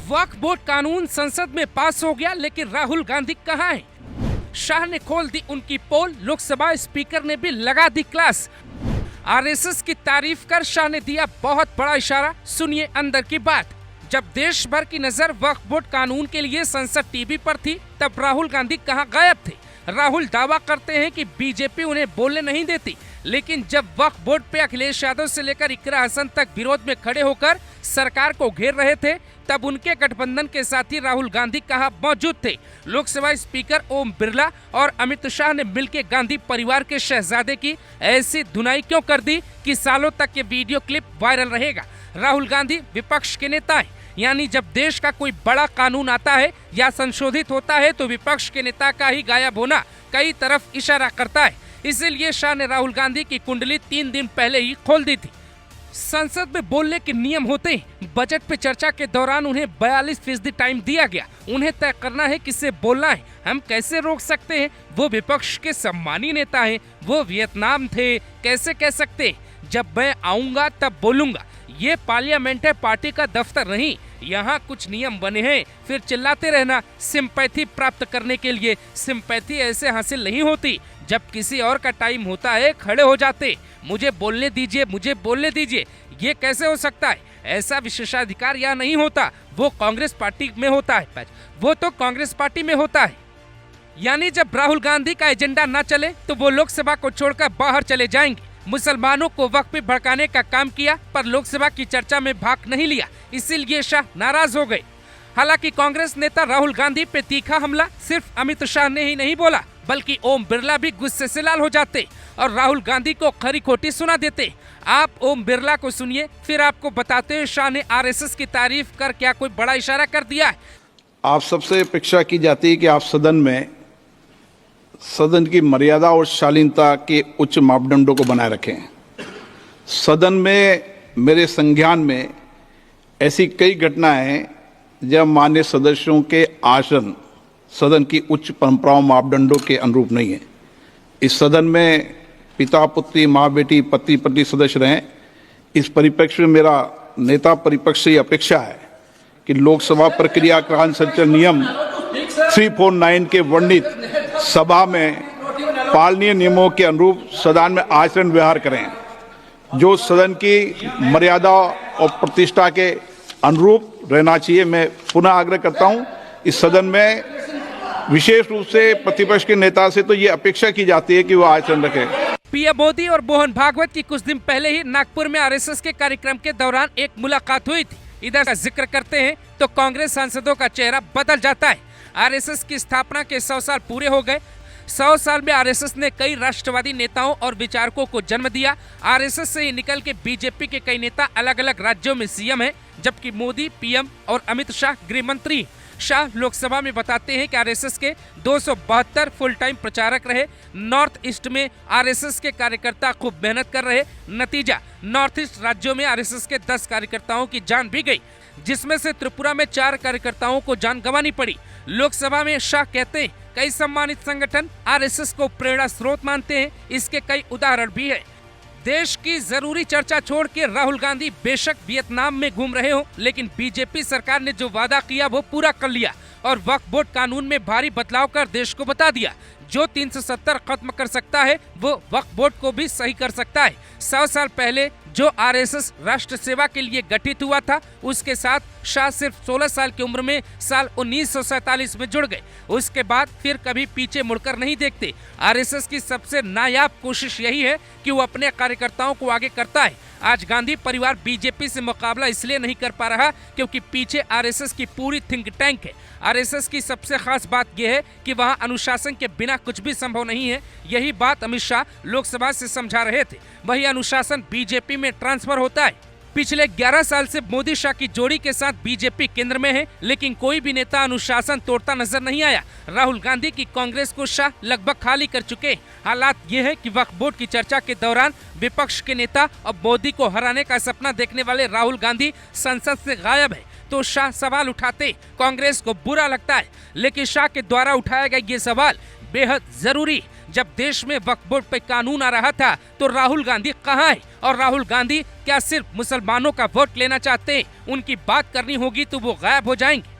वक्फ board कानून संसद में पास हो गया, लेकिन राहुल गांधी कहाँ हैं? शाह ने खोल दी उनकी पोल, लोकसभा स्पीकर ने भी लगा दी क्लास। आरएसएस की तारीफ कर शाह ने दिया बहुत बड़ा इशारा, सुनिए अंदर की बात। जब देश भर की नजर वक्फ बोर्ड कानून के लिए संसद टीवी पर थी, तब राहुल गांधी कहां गायब थे? राहुल दावा करते हैं कि बीजेपी उन्हें बोलने नहीं देती, लेकिन जब वक्फ बोर्ड पे अखिलेश यादव से लेकर इकरा हसन तक विरोध में खड़े होकर सरकार को घेर रहे थे, तब उनके गठबंधन के साथी राहुल गांधी कहां मौजूद थे? लोकसभा स्पीकर ओम बिरला और अमित शाह ने मिलकर गांधी परिवार के शहजादे की ऐसी धुनाई क्यों कर दी कि सालों तक ये वीडियो क्लिप वायरल रहेगा? राहुल गांधी विपक्ष के नेता हैं, यानी जब देश का कोई बड़ा कानून आता है या संशोधित होता है तो विपक्ष के नेता का ही गायब होना कई तरफ इशारा करता है। इसीलिए शाह ने राहुल गांधी की कुंडली 3 दिन पहले ही खोल दी थी। संसद में बोलने के नियम होते हैं। बजट पे चर्चा के दौरान उन्हें 42% टाइम दिया गया। उन्हें तय करना है किससे बोलना है। हम कैसे रोक सकते हैं? वो विपक्ष के सम्मानी नेता हैं, वो वियतनाम थे, कैसे कह सकते हैं जब मैं आऊंगा तब बोलूंगा? ये पार्लियामेंट है, पार्टी का दफ्तर नहीं। यहाँ कुछ नियम बने हैं, फिर चिल्लाते रहना सिंपैथी प्राप्त करने के लिए। सिंपैथी ऐसे हासिल नहीं होती। जब किसी और का टाइम होता है, खड़े हो जाते, मुझे बोलने दीजिए, मुझे बोलने दीजिए। ये कैसे हो सकता है? ऐसा विशेषाधिकार यहाँ नहीं होता, वो कांग्रेस पार्टी में होता है। वो तो कांग्रेस पार्टी में होता है। यानी जब राहुल गांधी का एजेंडा न चले तो वो लोकसभा को छोड़कर बाहर चले जाएंगे। मुसलमानों को वक्फ पे भड़काने का काम किया, पर लोकसभा की चर्चा में भाग नहीं लिया, इसीलिए शाह नाराज हो गए। हालांकि कांग्रेस नेता राहुल गांधी पे तीखा हमला सिर्फ अमित शाह ने ही नहीं बोला, बल्कि ओम बिरला भी गुस्से से लाल हो जाते और राहुल गांधी को खरी खोटी सुना देते। आप ओम बिरला को सुनिए, फिर आपको बताते हैं शाह ने आरएसएस की तारीफ कर क्या कोई बड़ा इशारा कर दिया है। आप सबसे अपेक्षा की जाती है कि आप सदन की मर्यादा और शालीनता के उच्च मापदंडों को बनाए रखें। सदन में मेरे संज्ञान में ऐसी कई घटनाएं हैं जब मान्य सदस्यों के आसन सदन की उच्च परंपराओं मापदंडों के अनुरूप नहीं है। इस सदन में पिता पुत्री, माँ बेटी, पति पत्नी सदस्य रहें। इस परिप्रेक्ष्य में मेरा नेता परिपक्ष से अपेक्षा है कि लोकसभा प्रक्रिया का संचालन नियम 349 के वर्णित सभा में पालनीय नियमों के अनुरूप सदन में आचरण व्यवहार करें, जो सदन की मर्यादा और प्रतिष्ठा के अनुरूप रहना चाहिए। मैं पुनः आग्रह करता हूं, इस सदन में विशेष रूप से प्रतिपक्ष के नेता से तो ये अपेक्षा की जाती है कि वो आचरण रखे। पीएम मोदी और मोहन भागवत की कुछ दिन पहले ही नागपुर में आरएसएस के कार्यक्रम के दौरान एक मुलाकात हुई थी। इधर का जिक्र करते हैं तो कांग्रेस सांसदों का चेहरा बदल जाता है। आरएसएस की स्थापना के 100 साल पूरे हो गए। 100 साल में आरएसएस ने कई राष्ट्रवादी नेताओं और विचारकों को जन्म दिया। आरएसएस से ही निकल के बीजेपी के कई नेता अलग अलग राज्यों में सीएम हैं, जबकि मोदी पीएम और अमित शाह गृह मंत्री। शाह लोकसभा में बताते हैं कि आरएसएस के 272 फुल टाइम प्रचारक रहे। नॉर्थ ईस्ट में आरएसएस के कार्यकर्ता खूब मेहनत कर रहे। नतीजा, नॉर्थ ईस्ट राज्यों में आरएसएस के 10 कार्यकर्ताओं की जान भी गई, जिसमें से त्रिपुरा में 4 कार्यकर्ताओं को जान गंवानी पड़ी। लोकसभा में शाह कहते हैं कई सम्मानित संगठन आरएसएस को प्रेरणा स्रोत मानते हैं। इसके कई उदाहरण भी है। देश की जरूरी चर्चा छोड़ के राहुल गांधी बेशक वियतनाम में घूम रहे हो, लेकिन बीजेपी सरकार ने जो वादा किया वो पूरा कर लिया और वक्फ बोर्ड कानून में भारी बदलाव कर देश को बता दिया, जो 370 खत्म कर सकता है वो वक्फ बोर्ड को भी सही कर सकता है। 100 साल पहले जो आरएसएस राष्ट्र सेवा के लिए गठित हुआ था, उसके साथ शाह सिर्फ 16 साल की उम्र में साल 1947 में जुड़ गए। उसके बाद फिर कभी पीछे मुड़कर नहीं देखते। आरएसएस की सबसे नायाब कोशिश यही है कि वो अपने कार्यकर्ताओं को आगे करता है। आज गांधी परिवार बीजेपी से मुकाबला इसलिए नहीं कर पा रहा क्योंकि पीछे आरएसएस की पूरी थिंक टैंक है। आरएसएस की सबसे खास बात यह है कि वहां अनुशासन के बिना कुछ भी संभव नहीं है। यही बात अमित शाह लोकसभा से समझा रहे थे। वही अनुशासन बीजेपी में ट्रांसफर होता है। पिछले 11 साल से मोदी शाह की जोड़ी के साथ बीजेपी केंद्र में है, लेकिन कोई भी नेता अनुशासन तोड़ता नजर नहीं आया। राहुल गांधी की कांग्रेस को शाह लगभग खाली कर चुके। हालात ये है कि वक्फ बोर्ड की चर्चा के दौरान विपक्ष के नेता और मोदी को हराने का सपना देखने वाले राहुल गांधी संसद से गायब है, तो शाह सवाल उठाते। कांग्रेस को बुरा लगता है, लेकिन शाह के द्वारा उठाया गया ये सवाल बेहद जरूरी। जब देश में वक्फ बोर्ड पे कानून आ रहा था तो राहुल गांधी कहाँ है? और राहुल गांधी क्या सिर्फ मुसलमानों का वोट लेना चाहते हैं? उनकी बात करनी होगी तो वो गायब हो जाएंगे।